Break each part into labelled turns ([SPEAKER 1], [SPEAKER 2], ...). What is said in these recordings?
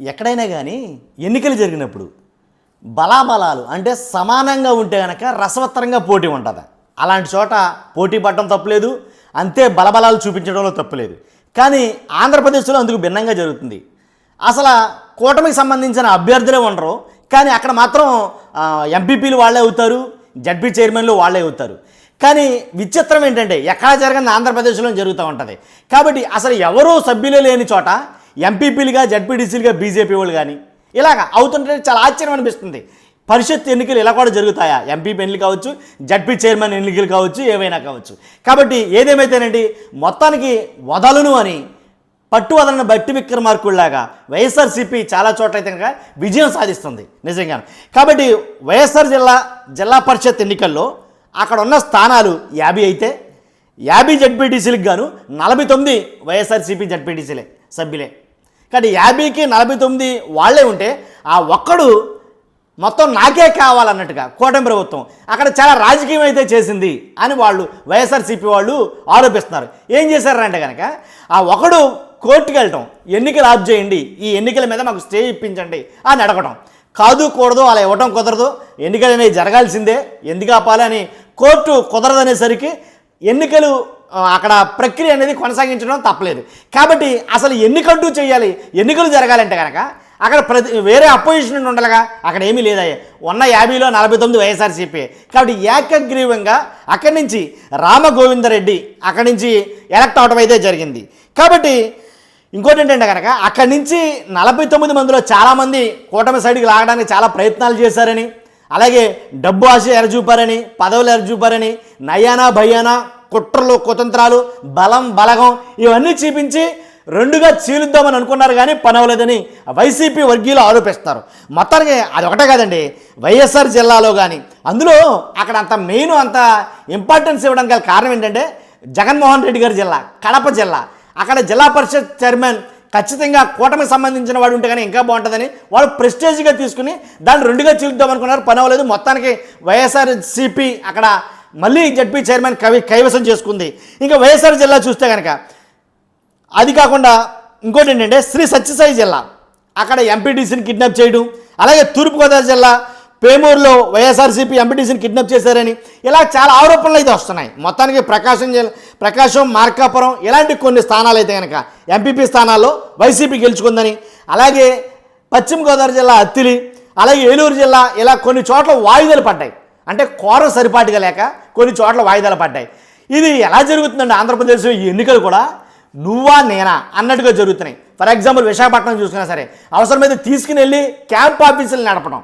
[SPEAKER 1] ఎక్కడైనా కానీ ఎన్నికలు జరిగినప్పుడు బలాబలాలు అంటే సమానంగా ఉంటే కనుక రసవత్తరంగా పోటీ ఉంటుంది. అలాంటి చోట పోటీ పడడం తప్పులేదు, అంతే బలబలాలు చూపించడంలో తప్పులేదు. కానీ ఆంధ్రప్రదేశ్లో అందుకు భిన్నంగా జరుగుతుంది. అసలు కూటమికి సంబంధించిన అభ్యర్థులే ఉండరు, కానీ అక్కడ మాత్రం ఎంపీపీలు వాళ్ళే అవుతారు, జడ్పీ చైర్మన్లు వాళ్ళే అవుతారు. కానీ విచిత్రం ఏంటంటే ఎక్కడ జరగని ఆంధ్రప్రదేశ్లో జరుగుతూ ఉంటుంది. కాబట్టి అసలు ఎవరూ సభ్యులే లేని చోట ఎంపీపీలుగా జడ్పీటీసీలుగా బీజేపీ వాళ్ళు కానీ ఇలాగ అవుతుంటే చాలా ఆశ్చర్యం అనిపిస్తుంది. పరిషత్ ఎన్నికలు ఇలా కూడా జరుగుతాయా? ఎంపీ ఎన్నికలు కావచ్చు, జడ్పీ చైర్మన్ ఎన్నికలు కావచ్చు, ఏవైనా కావచ్చు. కాబట్టి ఏదేమైతేనండి మొత్తానికి వదలను అని పట్టు వదలని బట్టి విక్రమార్కుల్లాగా వైఎస్ఆర్సీపీ చాలా చోట్ల అయితే కనుక విజయం సాధిస్తుంది నిజంగా. కాబట్టి వైఎస్ఆర్ జిల్లా పరిషత్ ఎన్నికల్లో అక్కడ ఉన్న స్థానాలు 50 అయితే 50 జడ్పీటీసీలకు గాను 49 వైఎస్ఆర్సీపీ జడ్పీటీసీలే సభ్యులే. కానీ 50కి 49 వాళ్ళే ఉంటే ఆ ఒక్కడు మొత్తం నాకే కావాలన్నట్టుగా కూటమి ప్రభుత్వం అక్కడ చాలా రాజకీయం అయితే చేసింది అని వాళ్ళు వైఎస్ఆర్సీపీ వాళ్ళు ఆరోపిస్తున్నారు. ఏం చేశారంటే కనుక ఆ ఒకడు కోర్టుకు వెళ్ళటం, ఎన్నికలు ఆఫ్ చేయండి, ఈ ఎన్నికల మీద మాకు స్టే ఇప్పించండి అని అడగటం. కాదు కూడదు, అలా ఇవ్వటం కుదరదు, ఎన్నికలు అనేవి జరగాల్సిందే, ఎందుకు ఆపాలి అని కోర్టు కుదరదనేసరికి ఎన్నికలు అక్కడ ప్రక్రియ అనేది కొనసాగించడం తప్పలేదు. కాబట్టి అసలు ఎన్నికంటూ చేయాలి, ఎన్నికలు జరగాలంటే కనుక అక్కడ వేరే అపోజిషన్ ఉండాలిగా, అక్కడ ఏమీ లేదయ్యా. ఉన్న 50లో 49 వైఎస్ఆర్సీపీ. కాబట్టి ఏకగ్రీవంగా అక్కడి నుంచి రామగోవిందరెడ్డి అక్కడి నుంచి ఎలక్ట్ అవడం అయితే జరిగింది. కాబట్టి ఇంకోటి ఏంటంటే కనుక అక్కడి నుంచి 49 మందిలో చాలామంది కూటమి సైడ్కి లాగడానికి చాలా ప్రయత్నాలు చేశారని, అలాగే డబ్బు ఆశ ఎరచూపారని, పదవులు ఎరచూపారని, నయానా భయానా కుట్రలు కుతంత్రాలు బలం బలగం ఇవన్నీ చూపించి రెండుగా చీలుద్దామని అనుకున్నారు. కానీ పని అవ్వలేదని వైసీపీ వర్గీయులు ఆరోపిస్తారు. మొత్తానికి అది ఒకటే కాదండి, వైఎస్ఆర్ జిల్లాలో కానీ అందులో అక్కడ అంత మెయిన్ అంత ఇంపార్టెన్స్ ఇవ్వడానికి గల కారణం ఏంటంటే జగన్మోహన్ రెడ్డి గారి జిల్లా కడప జిల్లా. అక్కడ జిల్లా పరిషత్ చైర్మన్ ఖచ్చితంగా కూటమికి సంబంధించిన వాడు ఉంటే కానీ ఇంకా బాగుంటుందని వాళ్ళు ప్రెస్టేజ్గా తీసుకుని దాన్ని రెండుగా చీలుద్దాం అనుకున్నారు. పని అవ్వలేదు. మొత్తానికి వైఎస్ఆర్సీపీ అక్కడ మళ్ళీ జడ్పీ చైర్మన్ కైవసం చేసుకుంది. ఇంకా వైఎస్ఆర్ జిల్లా చూస్తే కనుక అది కాకుండా ఇంకోటి ఏంటంటే శ్రీ సత్యసాయి జిల్లా అక్కడ ఎంపీటీసీని కిడ్నాప్ చేయడం, అలాగే తూర్పుగోదావరి జిల్లా పేమూరులో వైఎస్ఆర్సీపీ ఎంపీటీసీని కిడ్నాప్ చేశారని ఇలా చాలా ఆరోపణలు అయితే వస్తున్నాయి. మొత్తానికి ప్రకాశం మార్కాపురం ఇలాంటి కొన్ని స్థానాలు అయితే కనుక ఎంపీపీ స్థానాల్లో వైసీపీ గెలుచుకుందని, అలాగే పశ్చిమ గోదావరి జిల్లా అత్తిలి, అలాగే ఏలూరు జిల్లా ఇలా కొన్ని చోట్ల వాయిదాలు పడ్డాయి. అంటే కోరం సరిపాటుగా లేక కొన్ని చోట్ల వాయిదాలు పడ్డాయి. ఇది ఎలా జరుగుతుందండి ఆంధ్రప్రదేశ్లో ఈ ఎన్నికలు కూడా నువ్వా నేనా అన్నట్టుగా జరుగుతున్నాయి. ఫర్ ఎగ్జాంపుల్ విశాఖపట్నం చూసుకున్నా సరే అవసరమైతే తీసుకుని వెళ్ళి క్యాంప్ ఆఫీసులు నడపడం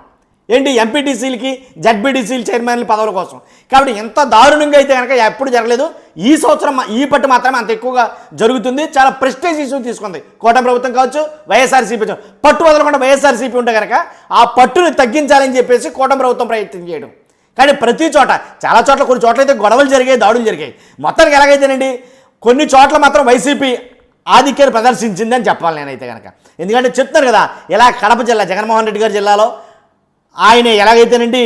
[SPEAKER 1] ఏంటి ఎంపీటీసీలకి జడ్పీటీసీలు చైర్మన్ల పదవుల కోసం. కాబట్టి ఎంత దారుణంగా అయితే కనుక ఎప్పుడు జరగలేదు. ఈ సంవత్సరం ఈ పట్టు మాత్రమే అంత ఎక్కువగా జరుగుతుంది. చాలా ప్రెస్టేజ్ ఇష్యూ తీసుకుంది కూటమి ప్రభుత్వం కావచ్చు, వైఎస్ఆర్సీపీ పట్టు వదలకుండా వైఎస్ఆర్సీపీ ఉంటే కనుక ఆ పట్టుని తగ్గించాలని చెప్పేసి కూటమి ప్రభుత్వం ప్రయత్నం చేయడం. కానీ ప్రతి చోట చాలా చోట్ల కొన్ని చోట్ల అయితే గొడవలు జరిగాయి, దాడులు జరిగాయి. మొత్తానికి ఎలాగైతేనండి కొన్ని చోట్ల మాత్రం వైసీపీ ఆధిక్యాన్ని ప్రదర్శించింది అని చెప్పాలి నేనైతే కనుక. ఎందుకంటే చెప్తున్నారు కదా ఇలా కడప జిల్లా జగన్మోహన్ రెడ్డి గారి జిల్లాలో ఆయన ఎలాగైతేనండి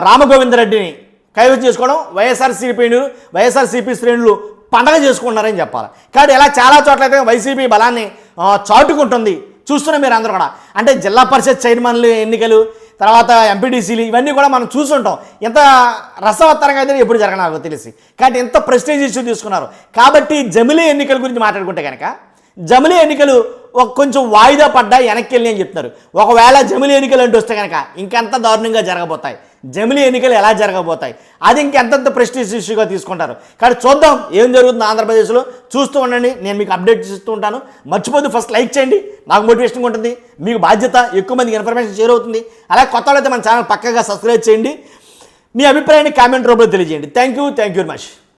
[SPEAKER 1] రామగోవిందరెడ్డిని కైవసం చేసుకోవడం వైఎస్ఆర్సీపీ శ్రేణులు పండగ చేసుకుంటున్నారని చెప్పాలి. కాబట్టి ఇలా చాలా చోట్ల అయితే వైసీపీ బలాన్ని చాటుకుంటుంది. చూస్తున్నాం మీరు అందరూ కూడా. అంటే జిల్లా పరిషత్ చైర్మన్లు ఎన్నికలు, తర్వాత ఎంపీటీసీలు ఇవన్నీ కూడా మనం చూసుంటాం. ఎంత రసవత్తరంగా అయితే ఎప్పుడు జరగ నాకు తెలిసి. కాబట్టి ఎంత ప్రెస్టేజ్ ఇష్యూ తీసుకున్నారు. కాబట్టి జమిలీ ఎన్నికల గురించి మాట్లాడుకుంటే కనుక జమిలీ ఎన్నికలు కొంచెం వాయిదా పడ్డా వెనక్కి వెళ్ళి అని చెప్తున్నారు. ఒకవేళ జమిలీ ఎన్నికలు అంటూ వస్తే కనుక ఇంకెంత దారుణంగా జరగబోతాయి. జమిలీ ఎన్నికలు ఎలా జరగబోతాయి అది ఇంకెంత ప్రెస్టీజ్ ఇష్యూగా తీసుకుంటారు. కానీ చూద్దాం ఏం జరుగుతుంది ఆంధ్రప్రదేశ్లో. చూస్తూ ఉండండి, నేను మీకు అప్డేట్ చేస్తూ ఉంటాను. మర్చిపోతే ఫస్ట్ లైక్ చేయండి, నాకు మోటివేషన్గా ఉంటుంది. మీకు బాధ్యత, ఎక్కువ మందికి ఇన్ఫర్మేషన్ షేర్ అవుతుంది. అలాగే కొత్త వాళ్ళైతే మన ఛానల్ పక్కగా సబ్స్క్రైబ్ చేయండి. మీ అభిప్రాయాన్ని కామెంట్ రూపంలో తెలియజేయండి. Thank you very much.